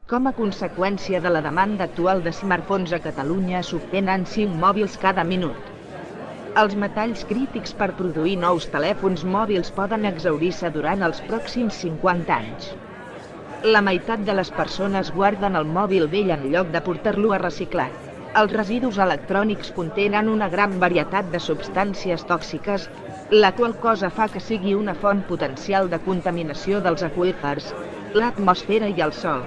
Com a conseqüència de la demanda actual de smartphones a Catalunya, s'obtenen 5 mòbils cada minut. Els metalls crítics per produir nous telèfons mòbils poden exhaurir-se durant els pròxims 50 anys. La meitat de les persones guarden el mòbil vell en lloc de portar-lo a reciclar. Els residus electrònics contenen una gran varietat de substàncies tòxiques, la qual cosa fa que sigui una font potencial de contaminació dels aqüífers, l'atmosfera i el sòl.